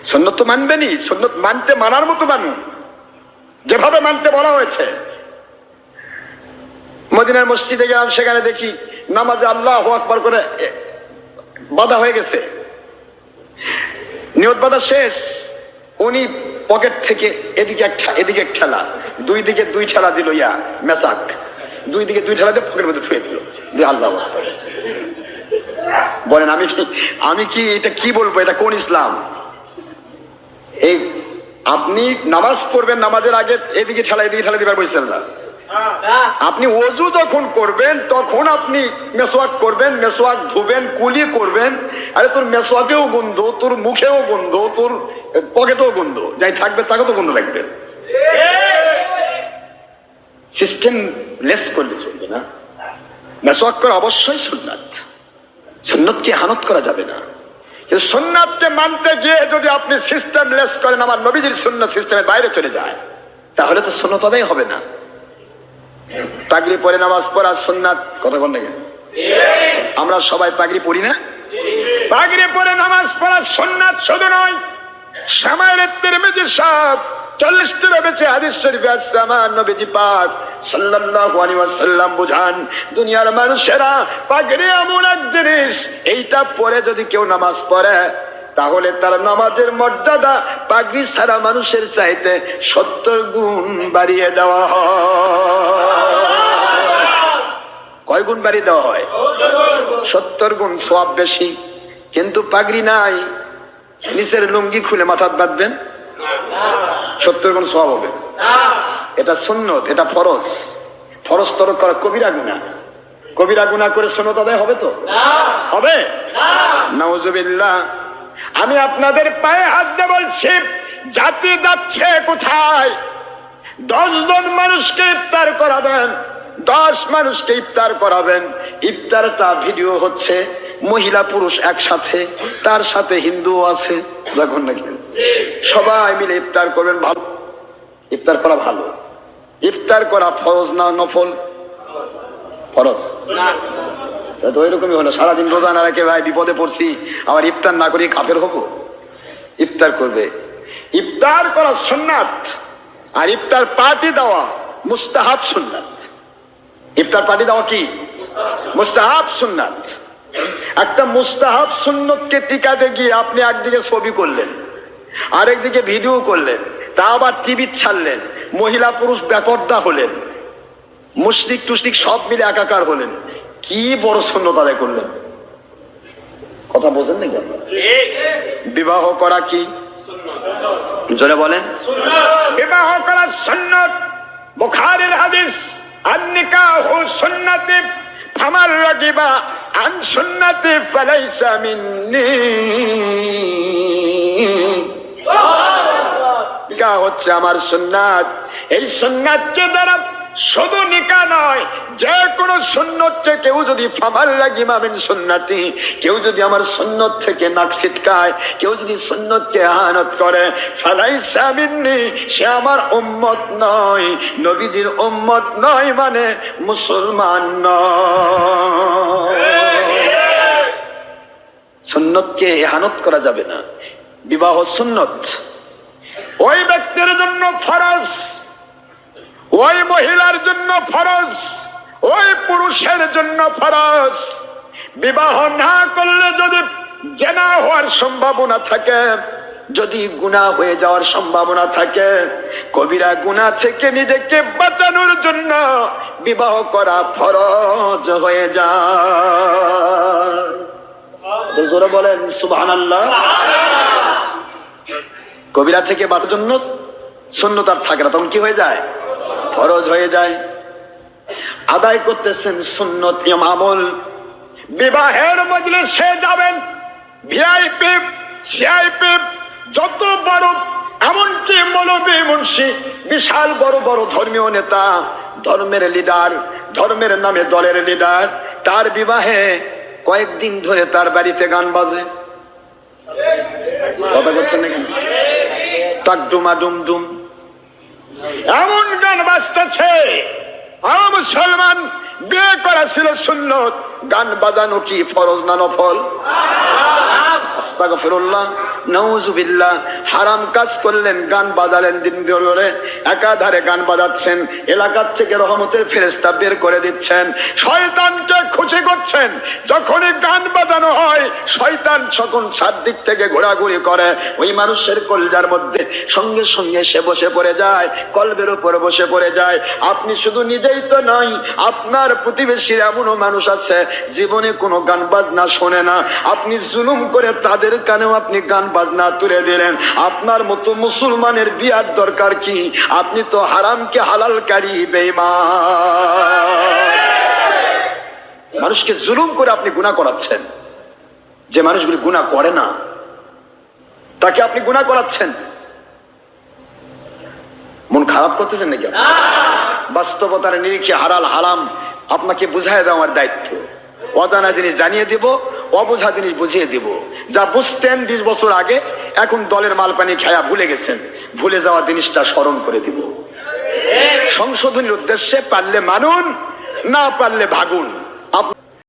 সুন্নত তো মানবেনি, সুন্নত মানার মতো মানু, যেভাবে মানতে বলা হয়েছে। মদিনার মসজিদে গেলাম, সেখানে দেখি নামাজে আল্লাহু আকবার করে বাধা হয়ে গেছে, নিয়ত বাধা শেষ, উনি পকেট থেকে এদিকে এক ঠেলা, দুই দিকে দুই ঠেলা দিল, মেসাক, দুই দিকে দুই ঠেলা দিয়ে পকেটের মধ্যে থুয়ে দিল, আল্লাহু আকবার। বলেন আমি কি এটা কি বলবো? এটা কোন ইসলাম? এই আপনি নামাজ পড়বেন, নামাজের আগে এদিকে ঠেলা দিবার বলছেন না। আপনি ওযু যখন করবেন তখন আপনি মেসওয়াক করবেন, মেসওয়াক ধুবেন, কুলি করবেন। আরে তোর মেসওয়াকেও গন্ধ, তোর মুখেও গন্ধ, তোর পকেটেও গন্ধ, যাই থাকবে তাকে তো গন্ধ লাগবে। সিস্টেম লেস করলে চলবে না। মেসওয়াক করা অবশ্যই সুন্নাত, সুন্নতকে হানত করা যাবে না। কিন্তু সুন্নাতকে মানতে গিয়ে যদি আপনি সিস্টেম লেস করেন, আমার নবীজির সুন্নাত সিস্টেমের বাইরে চলে যায়, তাহলে তো সুন্নত আদায় হবে না। পাগড়ি পরে নামাজ পড়া সুন্নাত, কথা বল না কেন? আমরা সবাই পাগড়ি পরি না? পাগড়ি পরে নামাজ পড়া সুন্নাত শুধু নয়, সামায়ের তিরমিজি সাহেব 40টা বেঁচে হাদিস শরীফে আছে, আমার নবীজি পাক সাল্লাল্লাহু আলাইহি ওয়াসাল্লাম বুঝান, দুনিয়ার মানুষেরা পাগড়ি এমন এক জিনিস, এইটা পরে যদি কেউ নামাজ পড়ে তাহলে তার নামাজের মর্যাদা পাগড়ি ছাড়া মানুষের চাইতে 70 গুণ বাড়িয়ে দেওয়া হয়। কয় গুণ বাড়িয়ে দেওয়া হয়? 70 গুণ সওয়াব বেশি। কিন্তু পাগড়ি নাই, নিচের লুঙ্গি খুলে মাথায় বাঁধবেন, 70 গুণ সওয়াব হবে। এটা সুন্নত, এটা ফরজ। ফরজ তরক করা কবিরা গুনাহ, কবিরা গুনাহ করে সুন্নত আদায় হবে তো? হবে না। নাউজুবিল্লাহ। আমি আপনাদের পায়ে হাত দিয়ে বলছি, জাতি যাচ্ছে কোথায়? 10 জন মানুষকে ইফতার করাবেন, 10 মানুষকে ইফতার করাবেন। ইফতারটা ভিডিও হচ্ছে, মহিলা পুরুষ একসাথে, তার সাথে হিন্দুও আছে, দেখুন নাকি, সবাই মিলে ইফতার করবেন। ভালো, ইফতার করা ভালো। ইফতার করা ফরজ না নফল? ফরজ। তো ওইরকমই হলো, সারাদিন রোজা না রেখে ভাই বিপদে পড়ছি, আবার ইফতার না করি কাফের হবো? ইফতার করবে। ইফতার করা সুন্নাত, আর ইফতার পার্টি দেওয়া মুস্তাহাব সুন্নাত। ইফতার পার্টি দেওয়া কি মুস্তাহাব সুন্নাত। একটা মুস্তাহাব সুন্নতকে টিকাতে গিয়ে আপনি একদিকে ছবি করলেন, আরেকদিকে ভিডিও করলেন, তা আবার টিভি ছাড়লেন, মহিলা পুরুষ বেপর্দা হলেন, মুশরিক টুশরিক সব মিলে একাকার হলেন। কি বড় সুন্নত আদায় করলেন? কথা বোঝেন নাকি আপনারা? বিবাহ করা কি জোরে বলেন? বিবাহ করা সুন্নত। বুখারীর হাদিস, আন-নিকাহু সুন্নতি ফামান রাগিবা আন সুন্নতি ফালাইসা মিন্নি। নিকাহ হচ্ছে আমার সুন্নাত। এই সুন্নাতকে দ্বারা শুধু নিকাহ নয়, যে কোনো সুন্নতকে কেউ যদি ফামার লাগিমা মিন সুন্নতি, কেউ যদি আমার সুন্নত থেকে নাক ছিটকায়, কেউ যদি সুন্নতকে ইহানত করে, ফালাইসা মিন্নি, সে আমার উম্মত নয়, নবীজির উম্মত নয়, মানে মুসলমান নয়। সুন্নতকে ইহানত করা যাবে না। বিবাহ সুন্নত, ওই ব্যক্তির জন্য ফরজ, ওই মহিলার জন্য ফরজ, ওই পুরুষের জন্য ফরজ। বিবাহ না করলে যদি জেনা হওয়ার সম্ভাবনা থাকে, যদি গুনাহ হয়ে যাওয়ার সম্ভাবনা থাকে, কবিরা গুনাহ থেকে নিজেকে বাঁচানোর জন্য বিবাহ করা ফরজ হয়ে যায়। জোরে বলেন সুবহানাল্লাহ। কবিরা থেকে বাঁচার জন্য সুন্নত আর থাকে না, তখন কি হয়ে যায়? ফরজ হয়ে যায়। আদায় করতেছেন সুন্নত আমল। বিবাহের মজলিসে যাবেন, ভিআইপি সিআইপি যত বড়, এমনকি মৌলবী মুন্সি, বিশাল বড় বড় ধর্মীয় নেতা, ধর্মের লিডার, ধর্মের নামে দলের লিডার, তার বিবাহে কয়েকদিন ধরে তার বাড়িতে গান বাজে। কথা বলছেন নাকি? টাকডুমা ডুমডুম এমন গান বাজতেছে। মুসলমান, বিয়ে করা ছিল সুন্নত, গান বাজানো কি ফরজ না নফল? আস্তাগফিরুল্লাহ, নাউযুবিল্লাহ। হারাম কাজ করলেন, গান বাজালেন, দিন ধরে একাধারে গান বাজাচ্ছেন, এলাকার থেকে রহমতের ফেরেশতা বের করে দিচ্ছেন, শয়তানকে খুশি করছেন। যখনই গান বাজানো হয়, শয়তান যখন চারদিক থেকে ঘোরাঘুরি করে, ওই মানুষের কলজার মধ্যে সঙ্গে সঙ্গে সে বসে পড়ে যায়, কলবের উপর বসে পড়ে যায়। আপনি শুধু নিজেই তো নয়, আপনার প্রতিবেশীর এমনও মানুষ আছে জীবনে কোনো গান বাজনা শোনে না, আপনি জুলুম করে তাদের কানেও আপনি গান বাজনা তুলে দিলেন। আপনার মতো মুসলমানের বিয়ার দরকার কি? আপনি তো হারামকে হালালকারী বেঈমান। মানুষকে জুলুম করে আপনি গুনাহ করাচ্ছেন। যে মানুষগুলি গুনাহ করে না তাকে আপনি গুনাহ করাচ্ছেন। মন খারাপ করতেছেন নাকি? বাস্তবতার নিরিখে হালাল হারাম আপনাকে বুঝাই দেওয়ার দায়িত্ব। অজানা জিনিস জানিয়ে দিব, অবোঝা জিনিস বুঝিয়ে দিব। যা বুঝতেন 20 বছর আগে, এখন দলের মাল পানি খায়া ভুলে গেছেন, ভুলে যাওয়া জিনিসটা স্মরণ করে দিব। সংশোধনের উদ্দেশ্যে পারলে মানুন, না পারলে ভাগুন।